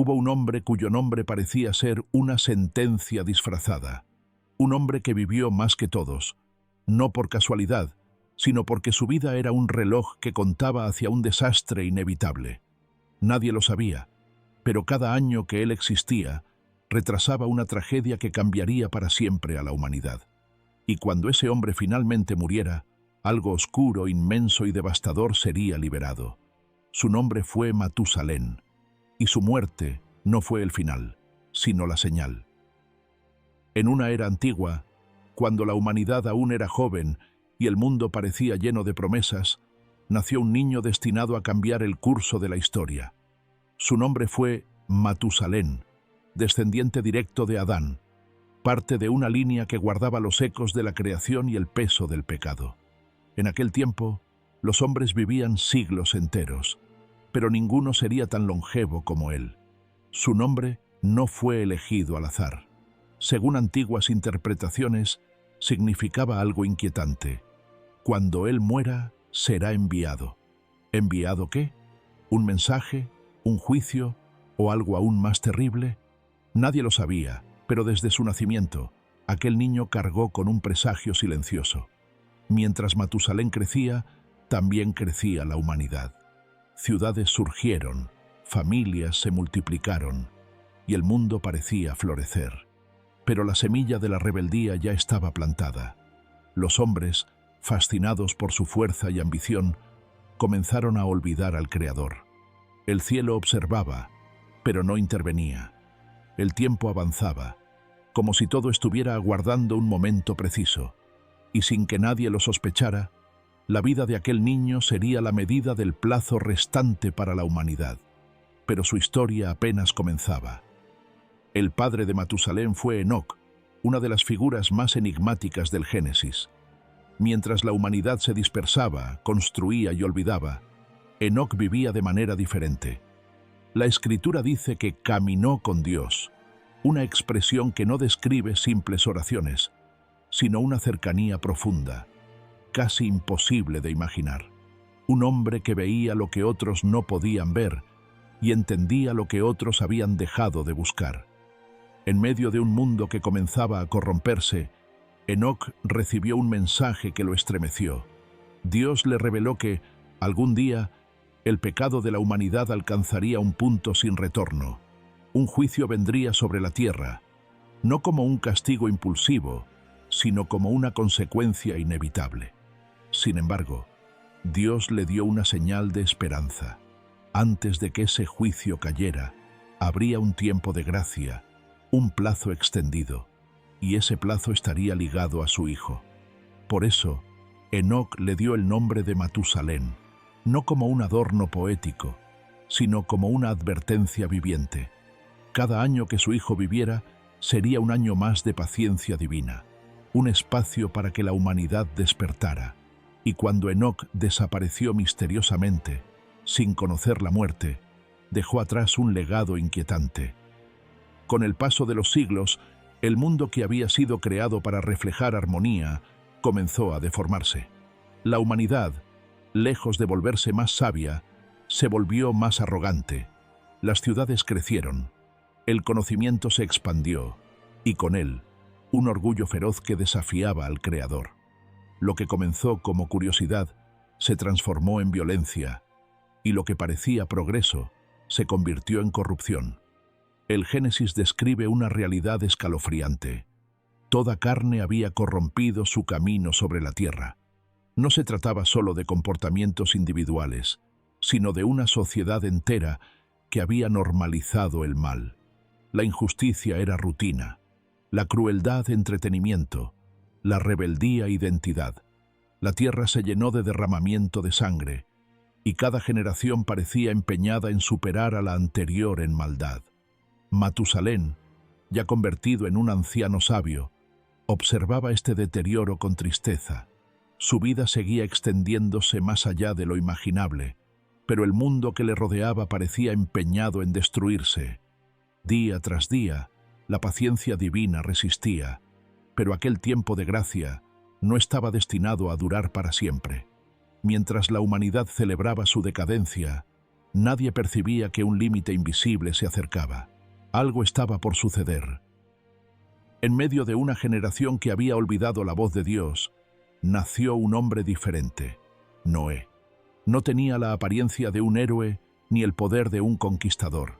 Hubo un hombre cuyo nombre parecía ser una sentencia disfrazada. Un hombre que vivió más que todos, no por casualidad, sino porque su vida era un reloj que contaba hacia un desastre inevitable. Nadie lo sabía, pero cada año que él existía, retrasaba una tragedia que cambiaría para siempre a la humanidad. Y cuando ese hombre finalmente muriera, algo oscuro, inmenso y devastador sería liberado. Su nombre fue Matusalén, y su muerte no fue el final, sino la señal. En una era antigua, cuando la humanidad aún era joven y el mundo parecía lleno de promesas, nació un niño destinado a cambiar el curso de la historia. Su nombre fue Matusalén, descendiente directo de Adán, parte de una línea que guardaba los ecos de la creación y el peso del pecado. En aquel tiempo, los hombres vivían siglos enteros, pero ninguno sería tan longevo como él. Su nombre no fue elegido al azar. Según antiguas interpretaciones, significaba algo inquietante. Cuando él muera, será enviado. ¿Enviado qué? ¿Un mensaje? ¿Un juicio? ¿O algo aún más terrible? Nadie lo sabía, pero desde su nacimiento, aquel niño cargó con un presagio silencioso. Mientras Matusalén crecía, también crecía la humanidad. Ciudades surgieron, familias se multiplicaron, y el mundo parecía florecer. Pero la semilla de la rebeldía ya estaba plantada. Los hombres, fascinados por su fuerza y ambición, comenzaron a olvidar al Creador. El cielo observaba, pero no intervenía. El tiempo avanzaba, como si todo estuviera aguardando un momento preciso, y sin que nadie lo sospechara, la vida de aquel niño sería la medida del plazo restante para la humanidad. Pero su historia apenas comenzaba. El padre de Matusalén fue Enoc, una de las figuras más enigmáticas del Génesis. Mientras la humanidad se dispersaba, construía y olvidaba, Enoc vivía de manera diferente. La Escritura dice que caminó con Dios, una expresión que no describe simples oraciones, sino una cercanía profunda, casi imposible de imaginar. Un hombre que veía lo que otros no podían ver y entendía lo que otros habían dejado de buscar. En medio de un mundo que comenzaba a corromperse, Enoc recibió un mensaje que lo estremeció. Dios le reveló que, algún día, el pecado de la humanidad alcanzaría un punto sin retorno. Un juicio vendría sobre la tierra, no como un castigo impulsivo, sino como una consecuencia inevitable. Sin embargo, Dios le dio una señal de esperanza. Antes de que ese juicio cayera, habría un tiempo de gracia, un plazo extendido, y ese plazo estaría ligado a su hijo. Por eso, Enoc le dio el nombre de Matusalén, no como un adorno poético, sino como una advertencia viviente. Cada año que su hijo viviera sería un año más de paciencia divina, un espacio para que la humanidad despertara. Y cuando Enoc desapareció misteriosamente, sin conocer la muerte, dejó atrás un legado inquietante. Con el paso de los siglos, el mundo que había sido creado para reflejar armonía comenzó a deformarse. La humanidad, lejos de volverse más sabia, se volvió más arrogante. Las ciudades crecieron, el conocimiento se expandió, y con él, un orgullo feroz que desafiaba al Creador. Lo que comenzó como curiosidad se transformó en violencia, y lo que parecía progreso se convirtió en corrupción. El Génesis describe una realidad escalofriante. Toda carne había corrompido su camino sobre la tierra. No se trataba solo de comportamientos individuales, sino de una sociedad entera que había normalizado el mal. La injusticia era rutina, la crueldad entretenimiento, la rebeldía identidad. La tierra se llenó de derramamiento de sangre, y cada generación parecía empeñada en superar a la anterior en maldad. Matusalén, ya convertido en un anciano sabio, observaba este deterioro con tristeza. Su vida seguía extendiéndose más allá de lo imaginable, pero el mundo que le rodeaba parecía empeñado en destruirse. Día tras día, la paciencia divina resistía, pero aquel tiempo de gracia no estaba destinado a durar para siempre. Mientras la humanidad celebraba su decadencia, Nadie percibía que un límite invisible se acercaba. Algo estaba por suceder. En medio de una generación que había olvidado la voz de Dios, nació un hombre diferente, Noé. No tenía la apariencia de un héroe ni el poder de un conquistador,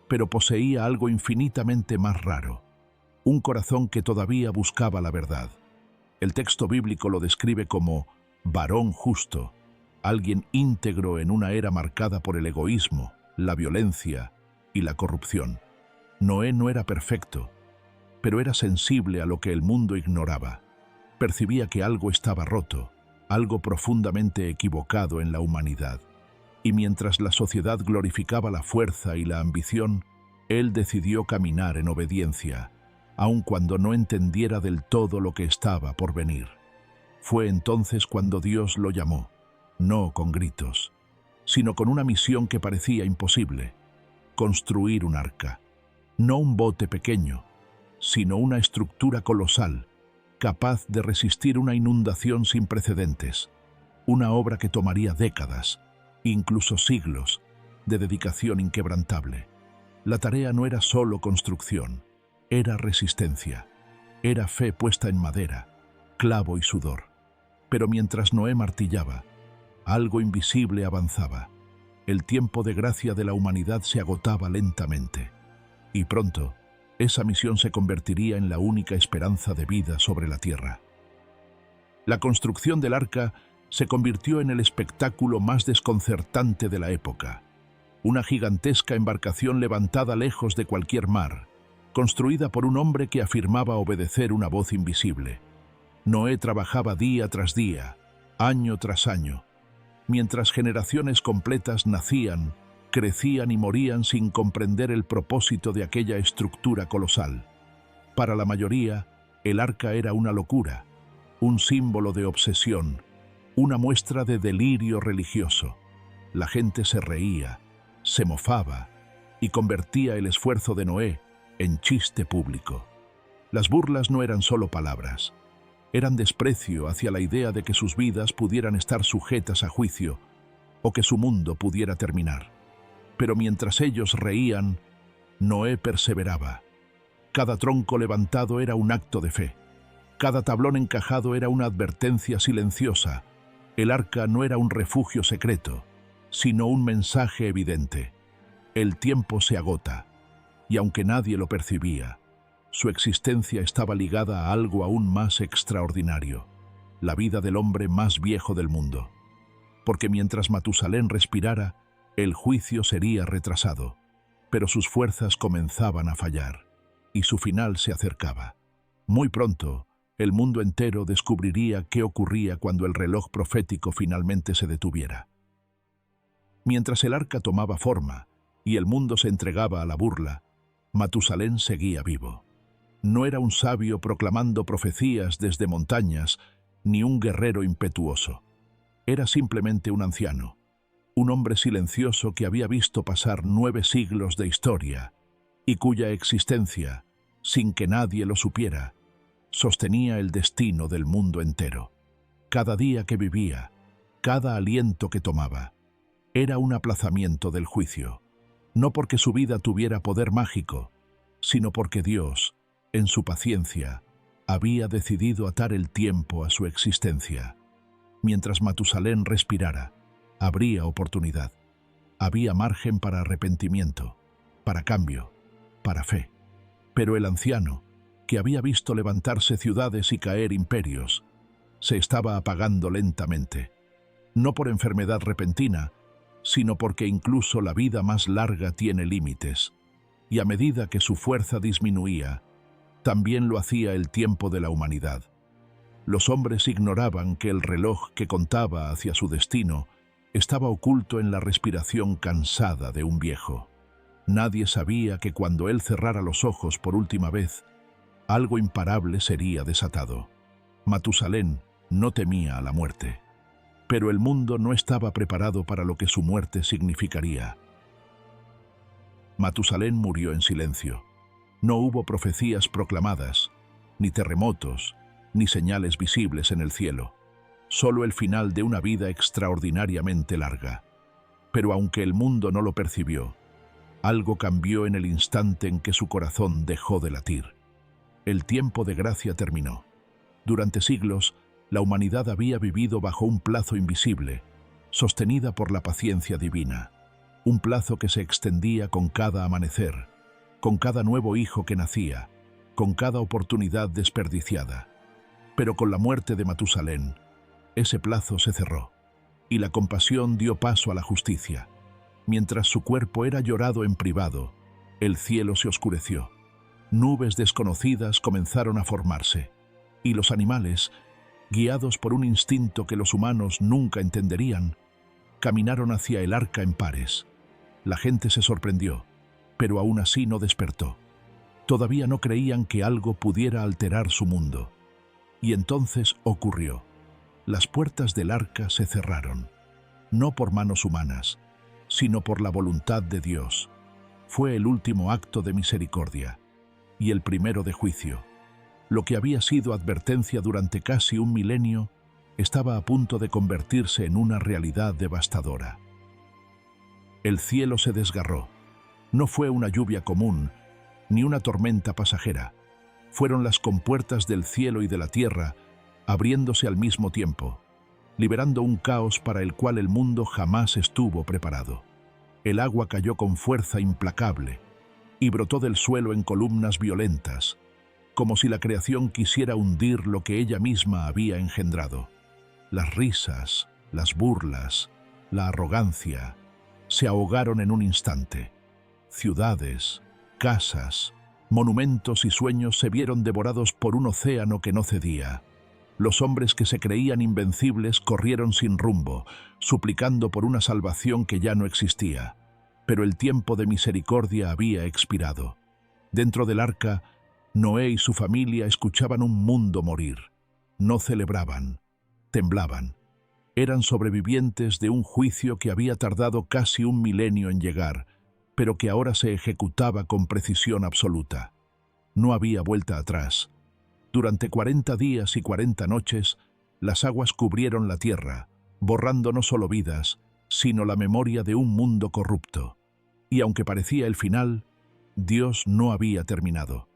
pero poseía algo infinitamente más raro, un corazón que todavía buscaba la verdad. El texto bíblico lo describe como varón justo, alguien íntegro en una era marcada por el egoísmo, la violencia y la corrupción. Noé no era perfecto, pero era sensible a lo que el mundo ignoraba. Percibía que algo estaba roto, algo profundamente equivocado en la humanidad. Y mientras la sociedad glorificaba la fuerza y la ambición, él decidió caminar en obediencia, aun cuando no entendiera del todo lo que estaba por venir. Fue entonces cuando Dios lo llamó, no con gritos, sino con una misión que parecía imposible: construir un arca. No un bote pequeño, sino una estructura colosal, capaz de resistir una inundación sin precedentes. Una obra que tomaría décadas, incluso siglos, de dedicación inquebrantable. La tarea no era solo construcción, era resistencia, era fe puesta en madera, clavo y sudor. Pero mientras Noé martillaba, algo invisible avanzaba. El tiempo de gracia de la humanidad se agotaba lentamente. Y pronto, esa misión se convertiría en la única esperanza de vida sobre la tierra. La construcción del arca se convirtió en el espectáculo más desconcertante de la época. Una gigantesca embarcación levantada lejos de cualquier mar, construida por un hombre que afirmaba obedecer una voz invisible. Noé trabajaba día tras día, año tras año, mientras generaciones completas nacían, crecían y morían sin comprender el propósito de aquella estructura colosal. Para la mayoría, el arca era una locura, un símbolo de obsesión, una muestra de delirio religioso. La gente se reía, se mofaba y convertía el esfuerzo de Noé en chiste público. Las burlas no eran solo palabras, eran desprecio hacia la idea de que sus vidas pudieran estar sujetas a juicio o que su mundo pudiera terminar. Pero mientras ellos reían, Noé perseveraba. Cada tronco levantado era un acto de fe. Cada tablón encajado era una advertencia silenciosa. El arca no era un refugio secreto, sino un mensaje evidente. El tiempo se agota, y aunque nadie lo percibía, su existencia estaba ligada a algo aún más extraordinario: la vida del hombre más viejo del mundo. Porque mientras Matusalén respirara, el juicio sería retrasado, pero sus fuerzas comenzaban a fallar, y su final se acercaba. Muy pronto, el mundo entero descubriría qué ocurría cuando el reloj profético finalmente se detuviera. Mientras el arca tomaba forma y el mundo se entregaba a la burla, Matusalén seguía vivo. No era un sabio proclamando profecías desde montañas, ni un guerrero impetuoso. Era simplemente un anciano, un hombre silencioso que había visto pasar 9 siglos de historia y cuya existencia, sin que nadie lo supiera, sostenía el destino del mundo entero. Cada día que vivía, cada aliento que tomaba, era un aplazamiento del juicio, no porque su vida tuviera poder mágico, sino porque Dios, en su paciencia, había decidido atar el tiempo a su existencia. Mientras Matusalén respirara, habría oportunidad. Había margen para arrepentimiento, para cambio, para fe. Pero el anciano, que había visto levantarse ciudades y caer imperios, se estaba apagando lentamente, no por enfermedad repentina, sino porque incluso la vida más larga tiene límites, y a medida que su fuerza disminuía, también lo hacía el tiempo de la humanidad. Los hombres ignoraban que el reloj que contaba hacia su destino estaba oculto en la respiración cansada de un viejo. Nadie sabía que cuando él cerrara los ojos por última vez, algo imparable sería desatado. Matusalén no temía a la muerte, pero el mundo no estaba preparado para lo que su muerte significaría. Matusalén murió en silencio. No hubo profecías proclamadas, ni terremotos, ni señales visibles en el cielo. Solo el final de una vida extraordinariamente larga. Pero aunque el mundo no lo percibió, algo cambió en el instante en que su corazón dejó de latir. El tiempo de gracia terminó. Durante siglos, la humanidad había vivido bajo un plazo invisible, sostenida por la paciencia divina. Un plazo que se extendía con cada amanecer, con cada nuevo hijo que nacía, con cada oportunidad desperdiciada. Pero con la muerte de Matusalén, ese plazo se cerró, y la compasión dio paso a la justicia. Mientras su cuerpo era llorado en privado, el cielo se oscureció. Nubes desconocidas comenzaron a formarse, y los animales, guiados por un instinto que los humanos nunca entenderían, caminaron hacia el arca en pares. La gente se sorprendió, pero aún así no despertó. Todavía no creían que algo pudiera alterar su mundo. Y entonces ocurrió. Las puertas del arca se cerraron, no por manos humanas, sino por la voluntad de Dios. Fue el último acto de misericordia y el primero de juicio. Lo que había sido advertencia durante casi un milenio estaba a punto de convertirse en una realidad devastadora. El cielo se desgarró. No fue una lluvia común, ni una tormenta pasajera. Fueron las compuertas del cielo y de la tierra abriéndose al mismo tiempo, liberando un caos para el cual el mundo jamás estuvo preparado. El agua cayó con fuerza implacable y brotó del suelo en columnas violentas, como si la creación quisiera hundir lo que ella misma había engendrado. Las risas, las burlas, la arrogancia se ahogaron en un instante. Ciudades, casas, monumentos y sueños se vieron devorados por un océano que no cedía. Los hombres que se creían invencibles corrieron sin rumbo, suplicando por una salvación que ya no existía. Pero el tiempo de misericordia había expirado. Dentro del arca, Noé y su familia escuchaban un mundo morir. No celebraban, temblaban. Eran sobrevivientes de un juicio que había tardado casi un milenio en llegar, pero que ahora se ejecutaba con precisión absoluta. No había vuelta atrás. Durante 40 días y 40 noches, las aguas cubrieron la tierra, borrando no solo vidas, sino la memoria de un mundo corrupto. Y aunque parecía el final, Dios no había terminado.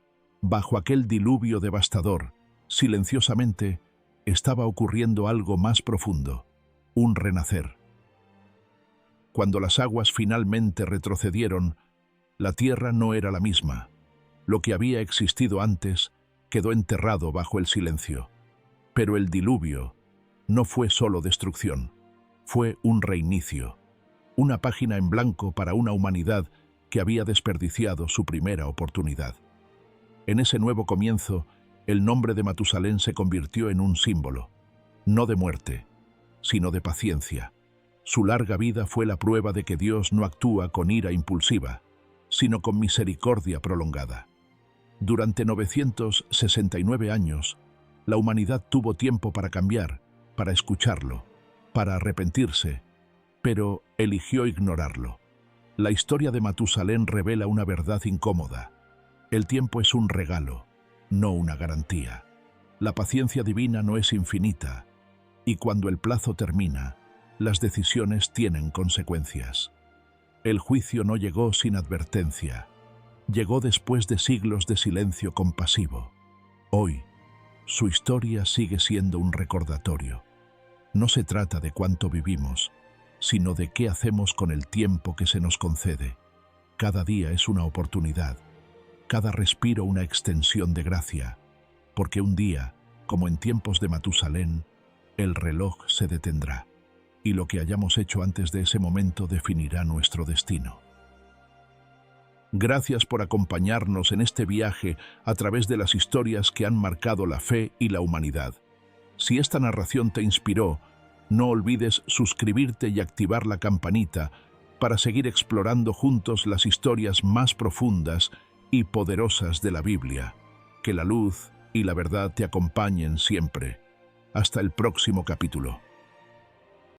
Bajo aquel diluvio devastador, silenciosamente, estaba ocurriendo algo más profundo, un renacer. Cuando las aguas finalmente retrocedieron, la tierra no era la misma. Lo que había existido antes quedó enterrado bajo el silencio. Pero el diluvio no fue solo destrucción, fue un reinicio, una página en blanco para una humanidad que había desperdiciado su primera oportunidad. En ese nuevo comienzo, el nombre de Matusalén se convirtió en un símbolo, no de muerte, sino de paciencia. Su larga vida fue la prueba de que Dios no actúa con ira impulsiva, sino con misericordia prolongada. Durante 969 años, la humanidad tuvo tiempo para cambiar, para escucharlo, para arrepentirse, pero eligió ignorarlo. La historia de Matusalén revela una verdad incómoda. El tiempo es un regalo, no una garantía. La paciencia divina no es infinita, y cuando el plazo termina, las decisiones tienen consecuencias. El juicio no llegó sin advertencia. Llegó después de siglos de silencio compasivo. Hoy, su historia sigue siendo un recordatorio. No se trata de cuánto vivimos, sino de qué hacemos con el tiempo que se nos concede. Cada día es una oportunidad, cada respiro una extensión de gracia, porque un día, como en tiempos de Matusalén, el reloj se detendrá, y lo que hayamos hecho antes de ese momento definirá nuestro destino. Gracias por acompañarnos en este viaje a través de las historias que han marcado la fe y la humanidad. Si esta narración te inspiró, no olvides suscribirte y activar la campanita para seguir explorando juntos las historias más profundas y poderosas de la Biblia. Que la luz y la verdad te acompañen siempre. Hasta el próximo capítulo.